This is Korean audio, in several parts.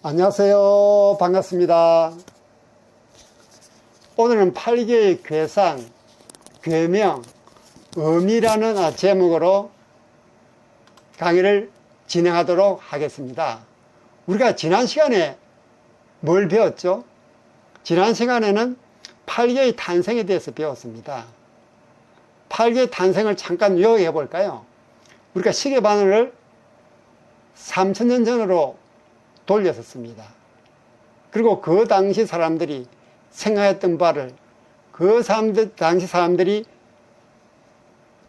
안녕하세요. 반갑습니다. 오늘은 8개의 괴상, 괴명, 의미라는 제목으로 강의를 진행하도록 하겠습니다. 우리가 지난 시간에 뭘 배웠죠? 지난 시간에는 8개의 탄생에 대해서 배웠습니다. 8개의 탄생을 잠깐 요약해 볼까요? 우리가 시계바늘을 3000년 전으로 돌렸었습니다. 그리고 그 당시 사람들이 생각했던 바를 당시 사람들이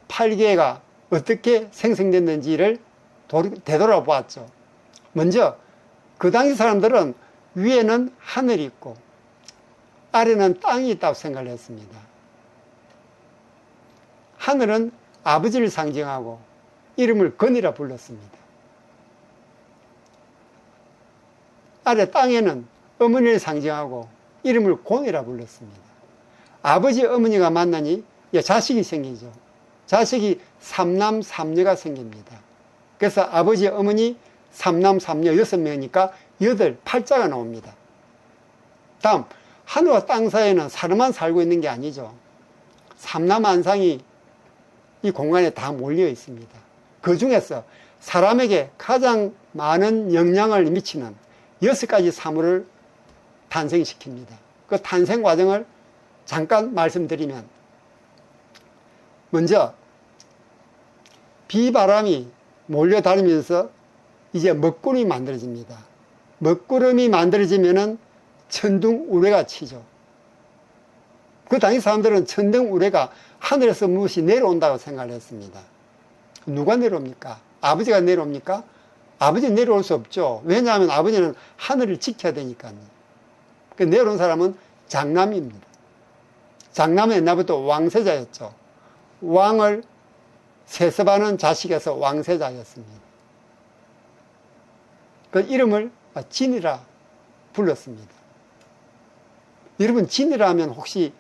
8개가 어떻게 생성됐는지를 되돌아보았죠. 먼저 그 당시 사람들은 위에는 하늘이 있고 아래는 땅이 있다고 생각을 했습니다. 하늘은 아버지를 상징하고 이름을 건이라 불렀습니다. 아래 땅에는 어머니를 상징하고 이름을 곤이라 불렀습니다. 아버지 어머니가 만나니 자식이 생기죠. 자식이 삼남 삼녀가 생깁니다. 그래서 아버지 어머니 삼남 삼녀 6명이니까 8자가 나옵니다. 다음, 하늘과 땅 사이에는 사람만 살고 있는 게 아니죠. 삼남한상이 이 공간에 다 몰려 있습니다. 그 중에서 사람에게 가장 많은 영향을 미치는 6가지 사물을 탄생시킵니다. 그 탄생 과정을 잠깐 말씀드리면, 먼저 비바람이 몰려다니면서 이제 먹구름이 만들어집니다. 먹구름이 만들어지면은 천둥우레가 치죠. 그 당시 사람들은 천둥우레가 하늘에서 무엇이 내려온다고 생각을 했습니다. 누가 내려옵니까? 아버지가 내려옵니까? 아버지 내려올 수 없죠. 왜냐하면 아버지는 하늘을 지켜야 되니까요. 내려온 사람은 장남입니다. 장남은 옛날부터 왕세자였죠. 왕을 세습하는 자식에서 왕세자였습니다. 그 이름을 진이라 불렀습니다. 여러분, 진이라 하면 혹시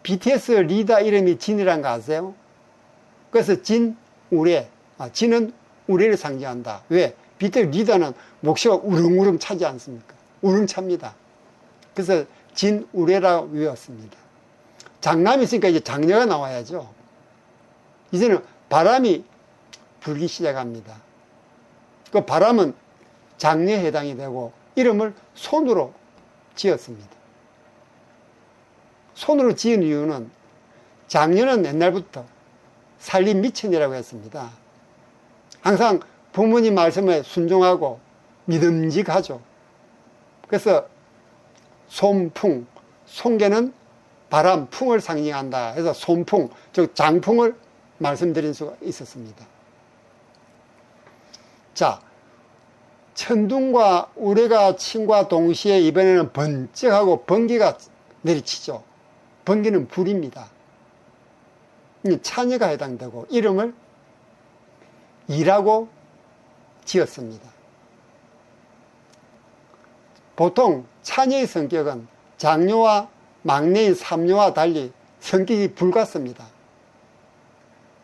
BTS 리더 이름이 진이란 거 아세요? 그래서 진우레, 진은 우레를 상징한다. 왜? BTS 리더는 목소리가 우릉우릉 차지 않습니까? 우릉 찹니다. 그래서 진우레라고 외웠습니다. 장남이 있으니까 이제 장녀가 나와야죠. 이제는 바람이 불기 시작합니다. 그 바람은 장녀에 해당이 되고 이름을 손으로 지었습니다. 손으로 지은 이유는 장녀는 옛날부터 살림 미천이라고 했습니다. 항상 부모님 말씀에 순종하고 믿음직하죠. 그래서 솜풍, 송개는 바람, 풍을 상징한다 해서 솜풍, 즉 장풍을 말씀드린 수가 있었습니다. 자, 천둥과 우레가 침과 동시에 이번에는 번쩍하고 번개가 내리치죠. 번개는 불입니다. 차녀가 해당되고 이름을 이라고 지었습니다. 보통 차녀의 성격은 장녀와 막내인 삼녀와 달리 성격이 불같습니다.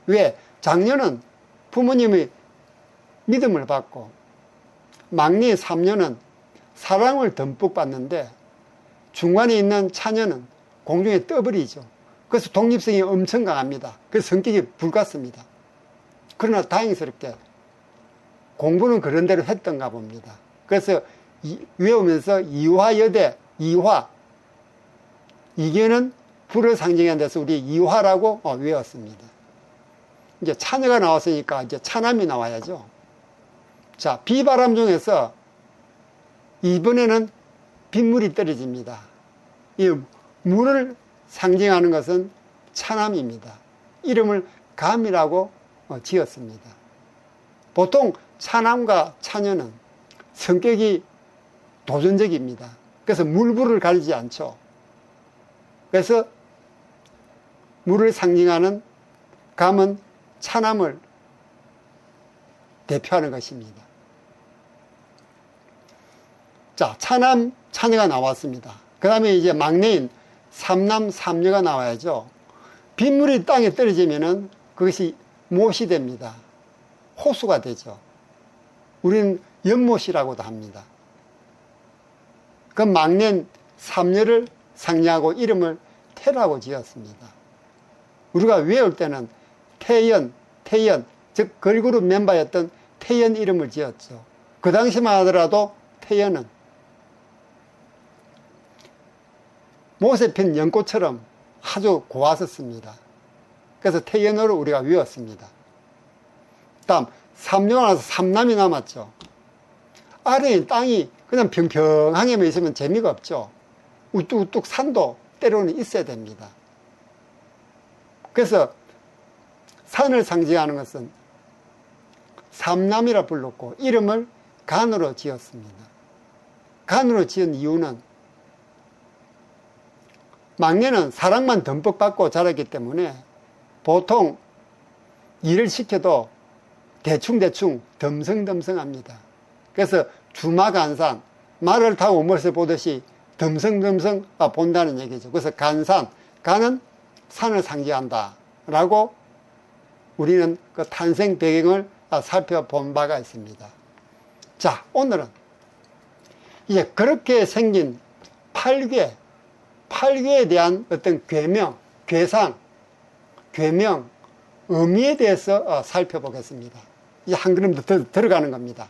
왜? 장녀는 부모님의 믿음을 받고 막내인 삼녀는 사랑을 듬뿍 받는데 중간에 있는 차녀는 공중에 떠버리죠. 그래서 독립성이 엄청 강합니다. 그래서 성격이 불같습니다. 그러나 다행스럽게 공부는 그런 대로 했던가 봅니다. 그래서 외우면서 이화여대, 이화, 이게는 불을 상징하는 데서 우리 이화라고 외웠습니다. 이제 차녀가 나왔으니까 이제 차남이 나와야죠. 자, 비바람 중에서 이번에는 빗물이 떨어집니다. 이 물을 상징하는 것은 차남입니다. 이름을 감이라고 지었습니다. 보통 차남과 차녀는 성격이 도전적입니다. 그래서 물불을 가리지 않죠. 그래서 물을 상징하는 감은 차남을 대표하는 것입니다. 자, 차남, 차녀가 나왔습니다. 그 다음에 이제 막내인 삼남, 삼녀가 나와야죠. 빗물이 땅에 떨어지면은 그것이 못이 됩니다. 호수가 되죠. 우리는 연못이라고도 합니다. 그 막내 삼녀를 상징하고 이름을 태라고 지었습니다. 우리가 외울 때는 태연, 즉 걸그룹 멤버였던 태연 이름을 지었죠. 그 당시만 하더라도 태연은 못에 핀 연꽃처럼 아주 고왔었습니다. 그래서 태연으로 우리가 외웠습니다. 다음 삼녀가 나서 삼남이 남았죠. 아래에 땅이 그냥 평평하게만 있으면 재미가 없죠. 우뚝우뚝 산도 때로는 있어야 됩니다. 그래서 산을 상징하는 것은 삼남이라 불렀고 이름을 간으로 지었습니다. 간으로 지은 이유는 막내는 사랑만 듬뿍 받고 자랐기 때문에 보통 일을 시켜도 대충대충 덤성덤성합니다. 그래서 주마간산, 말을 타고 못을 보듯이 덤성덤성 본다는 얘기죠. 그래서 간산, 간은 산을 상징한다 라고 우리는 그 탄생 배경을 살펴본 바가 있습니다. 자, 오늘은 이제 그렇게 생긴 팔괘에 대한 어떤 괴명, 괴상, 괴명, 의미에 대해서 살펴보겠습니다. 이제 한 걸음 더 들어가는 겁니다.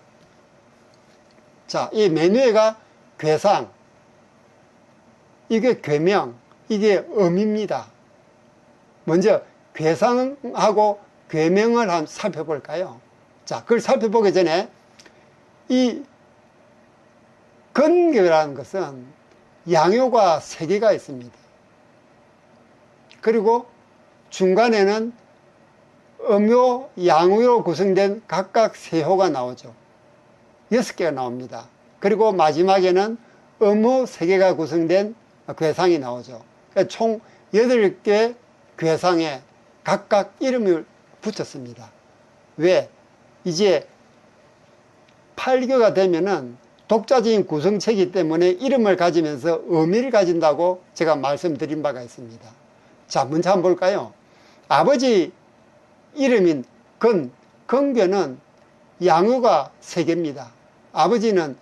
자, 이 메뉴에가 괴상, 이게 괴명, 이게 의미입니다. 먼저 괴상하고 괴명을 한번 살펴볼까요? 자, 그걸 살펴보기 전에 이 건교라는 것은 양효가 3개가 있습니다. 그리고 중간에는 음효, 양효로 구성된 각각 3효가 나오죠. 6개가 나옵니다. 그리고 마지막에는 음효 3개가 구성된 괴상이 나오죠. 그러니까 총 8개 괴상에 각각 이름을 붙였습니다. 왜? 이제 팔교가 되면은 독자적인 구성체이기 때문에 이름을 가지면서 의미를 가진다고 제가 말씀드린 바가 있습니다. 자, 먼저 한번 볼까요? 아버지 이름인 건교는 양효가 3개입니다. 아버지는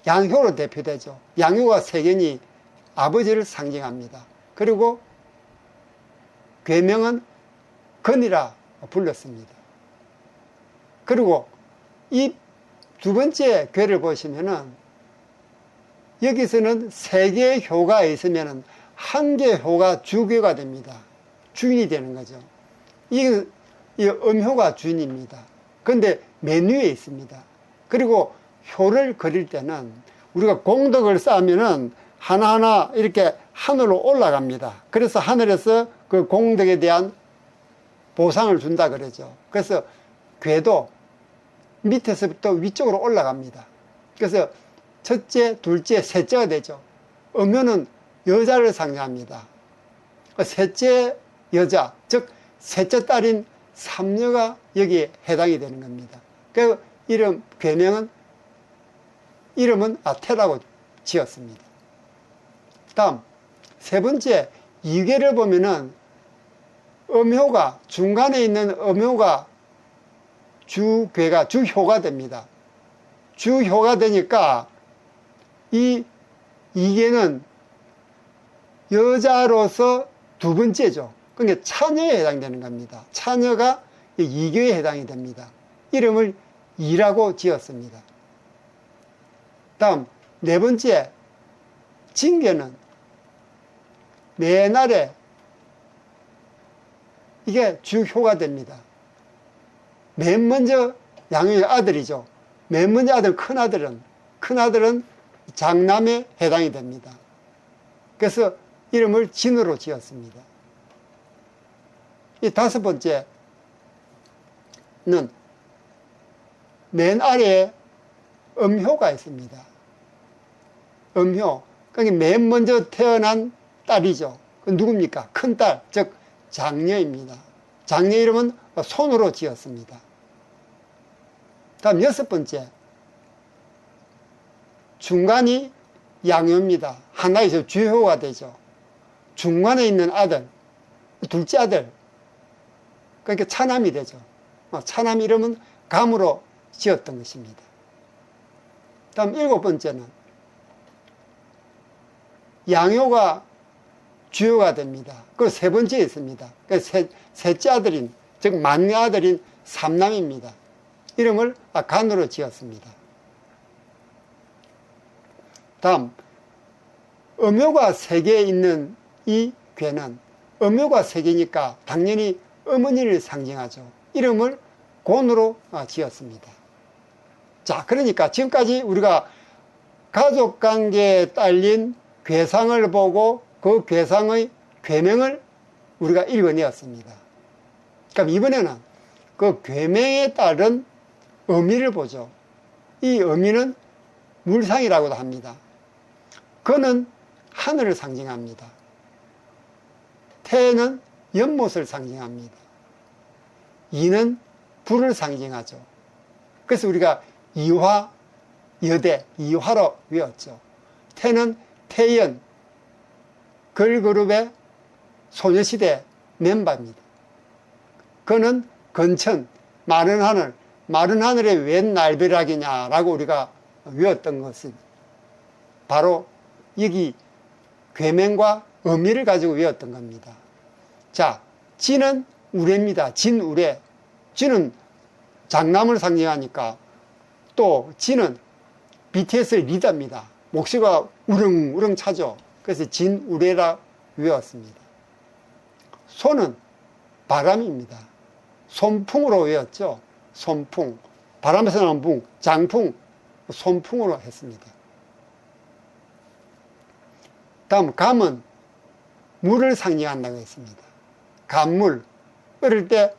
양효로 대표되죠. 양효가 3개니 아버지를 상징합니다. 그리고 괴명은 건이라 불렀습니다. 그리고 이 두 번째 괴를 보시면은 여기서는 3개의 효가 있으면은 1개의 효가 주괴가 됩니다. 주인이 되는 거죠. 이 음효가 주인입니다. 그런데 메뉴에 있습니다. 그리고 효를 그릴 때는 우리가 공덕을 쌓으면은 하나하나 이렇게 하늘로 올라갑니다. 그래서 하늘에서 그 공덕에 대한 보상을 준다 그러죠. 그래서 괴도 밑에서부터 위쪽으로 올라갑니다. 그래서 첫째, 둘째, 셋째가 되죠. 음효는 여자를 상징합니다. 셋째 여자, 즉 셋째 딸인 삼녀가 여기에 해당이 되는 겁니다. 그 괴명은 이름은 태라고 지었습니다. 다음 세 번째 이괴를 보면은 음효가 중간에 있는 음효가 주효가 됩니다. 주효가 되니까 이 이계는 여자로서 두 번째죠. 그러니까 차녀에 해당되는 겁니다. 차녀가 이계에 해당이 됩니다. 이름을 이라고 지었습니다. 다음 네 번째 징계는 내날에 이게 주효가 됩니다. 맨 먼저 양효의 아들이죠. 맨 먼저 아들 큰아들은 장남에 해당이 됩니다. 그래서 이름을 진으로 지었습니다. 이 다섯 번째는 맨 아래에 음효가 있습니다. 음효. 그러니까 맨 먼저 태어난 딸이죠. 그 누굽니까? 큰딸, 즉 장녀입니다. 장녀 이름은 손으로 지었습니다. 다음 여섯 번째. 중간이 양효입니다. 하나에서 주효가 되죠. 중간에 있는 아들, 둘째 아들. 그러니까 차남이 되죠. 차남 이름은 감으로 지었던 것입니다. 다음 일곱 번째는 양효가 주요가 됩니다. 그리고 세 번째에 있습니다. 셋째 아들인, 즉 만내 아들인 삼남입니다. 이름을 간으로 지었습니다. 다음, 음효가 3개 있는 이 괴는 음효가 3개니까 당연히 어머니를 상징하죠. 이름을 곤으로 지었습니다. 자, 그러니까 지금까지 우리가 가족관계에 딸린 괴상을 보고 그 괴상의 괴명을 우리가 읽어내었습니다. 그럼 이번에는 그 괴명에 따른 의미를 보죠. 이 의미는 물상이라고도 합니다. 그는 하늘을 상징합니다. 태는 연못을 상징합니다. 이는 불을 상징하죠. 그래서 우리가 이화, 여대, 이화로 외웠죠. 태는 태연, 걸그룹의 소녀시대 멤버입니다. 그는 건천, 마른 하늘, 마른 하늘에 웬 날벼락이냐라고 우리가 외웠던 것은 바로 여기 괴명과 의미를 가지고 외웠던 겁니다. 자, 진은 우레입니다. 진우레. 진은 장남을 상징하니까 또 진은 BTS의 리더입니다. 목소리가 우렁우렁 차죠. 그래서 진우레라 외웠습니다. 소는 바람입니다. 손풍으로 외웠죠. 손풍. 바람에서 나는 풍, 장풍, 손풍으로 했습니다. 다음 감은 물을 상징한다고 했습니다. 감물. 어릴 때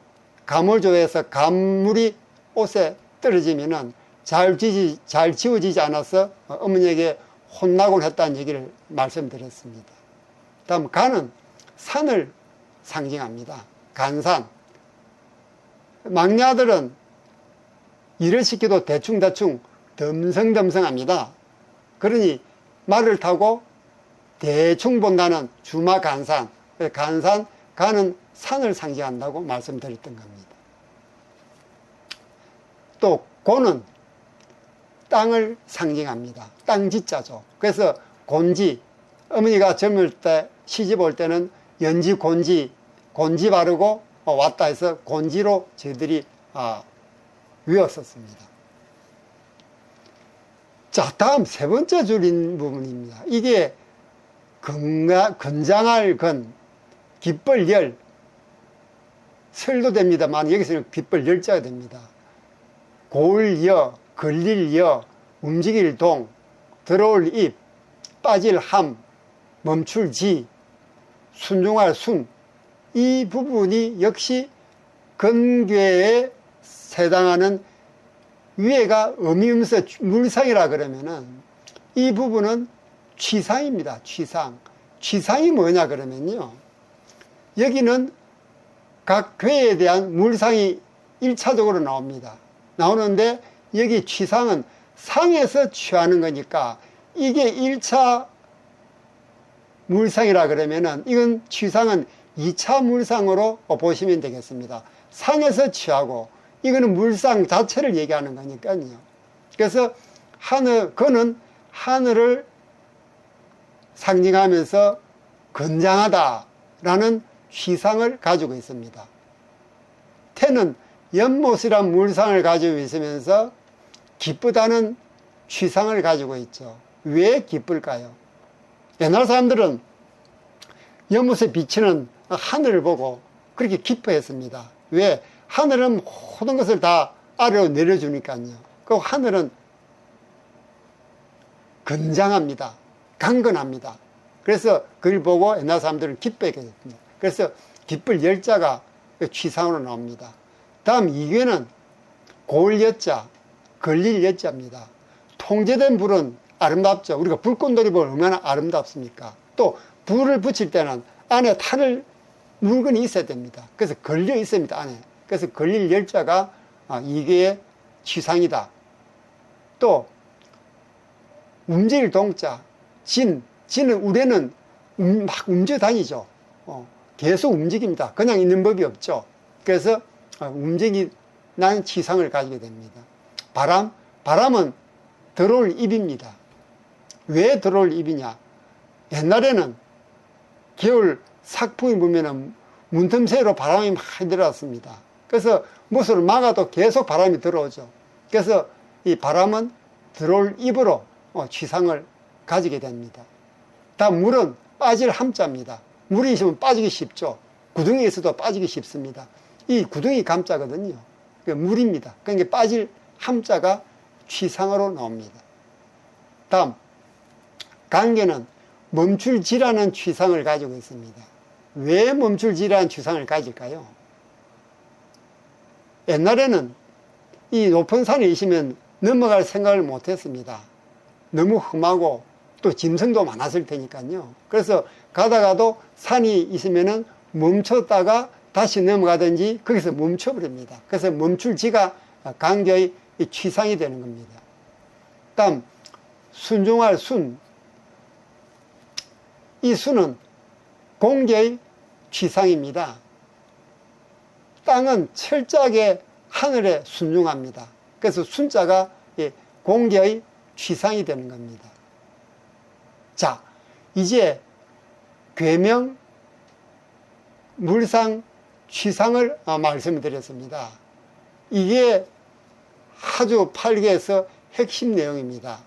감을 좋아해서 감물이 옷에 떨어지면은 잘 지워지지 않아서 어머니에게 혼나곤 했다는 얘기를 말씀드렸습니다. 다음 간은 산을 상징합니다. 간산. 막내 아들은 일을 시켜도 대충대충 덤성덤성합니다. 그러니 말을 타고 대충 본다는 주마간산. 간산, 간은 산을 상징한다고 말씀드렸던 겁니다. 또 고는 땅을 상징합니다. 땅지자죠. 그래서 곤지, 어머니가 젊을 때 시집 올 때는 연지 곤지, 곤지 바르고 왔다 해서 곤지로 저희들이 외웠었습니다. 자, 다음 세 번째 줄인 부분입니다. 이게 건장할 건, 깃벌 열, 설도 됩니다만 여기서는 깃벌 열자가 됩니다. 고을 여, 걸릴 여, 움직일 동, 들어올 입, 빠질 함, 멈출 지, 순종할 순. 이 부분이 역시 건괴에 해당하는 위에가 음이음서 물상이라 그러면은 이 부분은 취상입니다. 취상. 취상이 뭐냐 그러면요. 여기는 각 괴에 대한 물상이 1차적으로 나옵니다. 나오는데 여기 취상은 상에서 취하는 거니까 이게 1차 물상이라 그러면은 이건 취상은 2차 물상으로 보시면 되겠습니다. 상에서 취하고 이거는 물상 자체를 얘기하는 거니까요. 그래서 그는 하늘을 상징하면서 건장하다라는 취상을 가지고 있습니다. 태는 연못이란 물상을 가지고 있으면서 기쁘다는 취상을 가지고 있죠. 왜 기쁠까요? 옛날 사람들은 연못에 비치는 하늘을 보고 그렇게 기뻐했습니다. 왜? 하늘은 모든 것을 다 아래로 내려주니까요. 그 하늘은 건장합니다. 강건합니다. 그래서 그걸 보고 옛날 사람들은 기뻐했거든요. 그래서 기쁠 열자가 취상으로 나옵니다. 다음 이괴는 고을 여자, 걸릴 여자입니다. 통제된 불은 아름답죠. 우리가 불꽃놀이 보면 얼마나 아름답습니까? 또 불을 붙일 때는 안에 타는 물건이 있어야 됩니다. 그래서 걸려 있습니다, 안에. 그래서 걸릴 열자가 이게 취상이다. 또 움직일 동자, 진은 우레는 막 움직여 다니죠. 계속 움직입니다. 그냥 있는 법이 없죠. 그래서 움직이는 취상을 가지게 됩니다. 바람은 들어올 입입니다. 왜 들어올 입이냐? 옛날에는 겨울 삭풍이 불면은 문틈새로 바람이 많이 들어왔습니다. 그래서 못을 막아도 계속 바람이 들어오죠. 그래서 이 바람은 들어올 입으로 취상을 가지게 됩니다. 다음 물은 빠질 함자입니다. 물이 있으면 빠지기 쉽죠. 구덩이에 있어도 빠지기 쉽습니다. 이 구덩이 감자거든요. 물입니다. 그러니까 빠질 함자가 취상으로 나옵니다. 다음 강계는 멈출지라는 취상을 가지고 있습니다. 왜 멈출지라는 취상을 가질까요? 옛날에는 이 높은 산에 있으면 넘어갈 생각을 못했습니다. 너무 험하고 또 짐승도 많았을 테니까요. 그래서 가다가도 산이 있으면은 멈췄다가 다시 넘어가든지 거기서 멈춰버립니다. 그래서 멈출지가 강교의 취상이 되는 겁니다. 다음 순종할 순. 이 순은 공계의 취상입니다. 땅은 철저하게 하늘에 순종합니다. 그래서 순자가 공계의 취상이 되는 겁니다. 자, 이제 괴명, 물상, 취상을 말씀드렸습니다. 이게 아주 8개에서 핵심 내용입니다.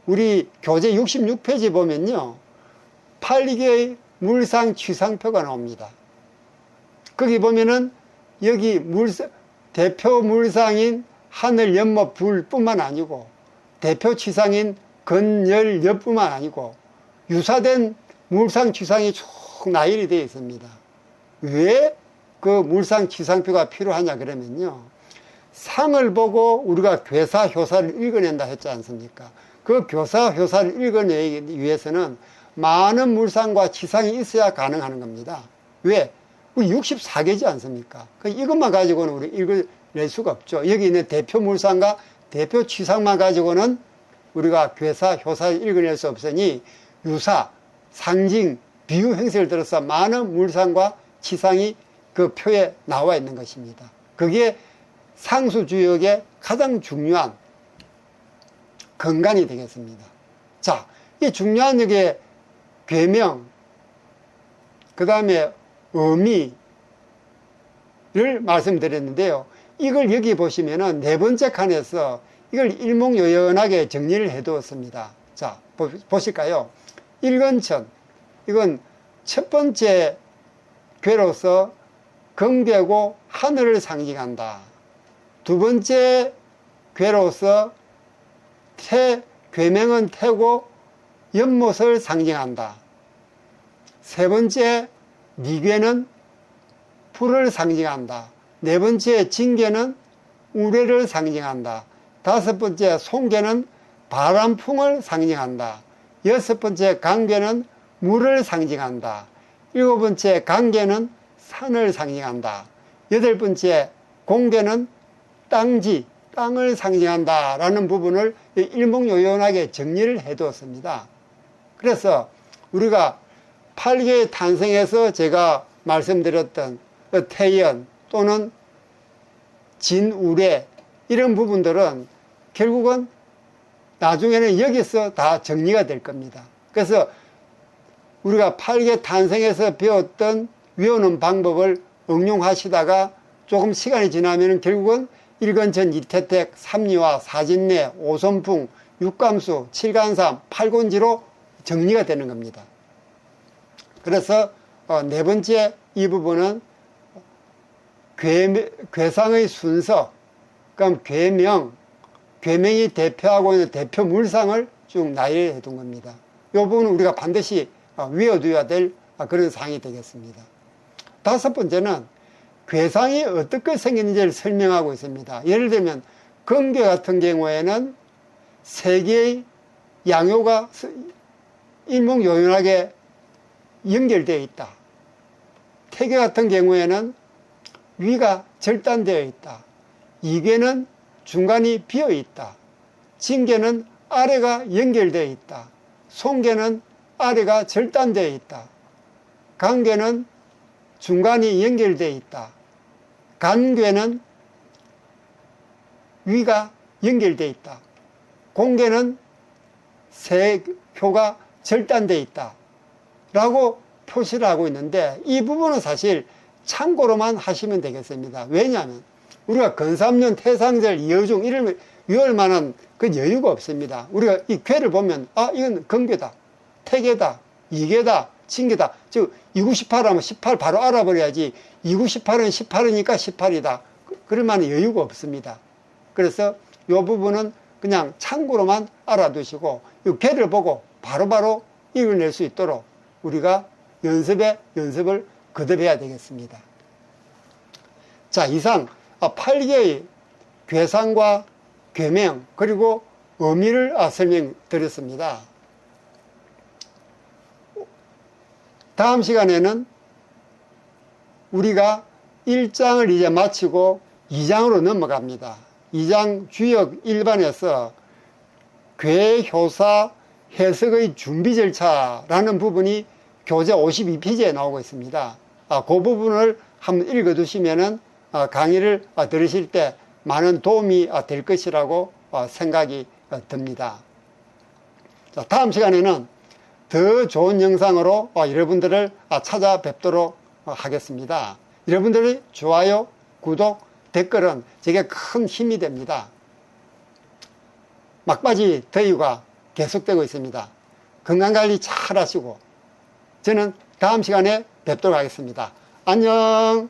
우리 교재 66페이지 보면요, 8개의 물상, 취상표가 나옵니다. 거기 보면은 여기 대표 물상인 하늘, 연못, 불뿐만 아니고 대표 취상인 건열, 엽뿐만 아니고 유사된 물상, 취상이 쭉 나열이 되어 있습니다. 왜 그 물상, 취상표가 필요하냐 그러면요, 상을 보고 우리가 괴사, 효사를 읽어낸다 했지 않습니까? 그 교사, 효사를 읽어내기 위해서는 많은 물상과 취상이 있어야 가능한 겁니다. 왜? 우리 64개지 않습니까? 이것만 가지고는 우리 읽어낼 수가 없죠. 여기 있는 대표 물상과 대표 취상만 가지고는 우리가 괴사, 효사를 읽어낼 수 없으니 유사, 상징, 비유 행세를 들어서 많은 물상과 취상이 그 표에 나와 있는 것입니다. 그게 상수주역의 가장 중요한 근간이 되겠습니다. 자, 이 중요한 여기에 괴명, 그 다음에 의미를 말씀드렸는데요. 이걸 여기 보시면은 네 번째 칸에서 이걸 일목요연하게 정리를 해 두었습니다. 자, 보실까요? 일근천, 이건 첫 번째 괴로서 경계고 하늘을 상징한다. 두 번째 괴로서 괴명은 태고 연못을 상징한다. 세 번째 니괴는 불을 상징한다. 네 번째 징계는 우레를 상징한다. 다섯 번째 송계는 바람풍을 상징한다. 여섯 번째 강계는 물을 상징한다. 일곱 번째 강계는 산을 상징한다. 여덟 번째 공계는 땅지, 땅을 상징한다 라는 부분을 일목요연하게 정리를 해 두었습니다. 그래서 우리가 8개의 탄생에서 제가 말씀드렸던 태연 또는 진우레 이런 부분들은 결국은 나중에는 여기서 다 정리가 될 겁니다. 그래서 우리가 8개 탄생에서 배웠던 외우는 방법을 응용하시다가 조금 시간이 지나면 결국은 일근천, 이태택, 삼리화, 사진내, 오선풍, 육감수, 칠간삼, 팔곤지로 정리가 되는 겁니다. 그래서 네 번째 이 부분은 괴상의 순서, 그럼 괴명이 대표하고 있는 대표 물상을 쭉 나열해 둔 겁니다. 이 부분은 우리가 반드시 외워둬야 될 그런 사항이 되겠습니다. 다섯 번째는 괴상이 어떻게 생기는지를 설명하고 있습니다. 예를 들면 금괴 같은 경우에는 세 개의 양요가 일목요연하게 연결되어 있다. 태괴 같은 경우에는 위가 절단되어 있다. 이괴는 중간이 비어 있다. 징계는 아래가 연결되어 있다. 송계는 아래가 절단되어 있다. 강괴는 중간이 연결되어 있다. 간괴는 위가 연결되어 있다. 공괴는 세 효가 절단되어 있다. 라고 표시를 하고 있는데, 이 부분은 사실 참고로만 하시면 되겠습니다. 왜냐하면 우리가 건삼년, 태상절, 이어중 이를 외울 만한 그 여유가 없습니다. 우리가 이 괴를 보면 이건 건괴다, 태괴다, 이괴다, 징괴다. 즉 298 하면 18 바로 알아버려야지 298은 18이니까 18이다. 그럴 만한 여유가 없습니다. 그래서 이 부분은 그냥 참고로만 알아두시고 이 괴를 보고 바로바로 읽어낼 수 있도록 우리가 연습을 거듭해야 되겠습니다. 자, 이상 8개의 괴상과 괴명 그리고 의미를 설명드렸습니다. 다음 시간에는 우리가 1장을 이제 마치고 2장으로 넘어갑니다. 2장 주역 1반에서 괴효사 해석의 준비 절차라는 부분이 교재 52페이지에 나오고 있습니다. 그 부분을 한번 읽어두시면은 강의를 들으실 때 많은 도움이 될 것이라고 생각이 듭니다. 자, 다음 시간에는 더 좋은 영상으로 여러분들을 찾아뵙도록 하겠습니다. 여러분들의 좋아요, 구독, 댓글은 제게 큰 힘이 됩니다. 막바지 더위가 계속되고 있습니다. 건강관리 잘 하시고 저는 다음 시간에 뵙도록 하겠습니다. 안녕.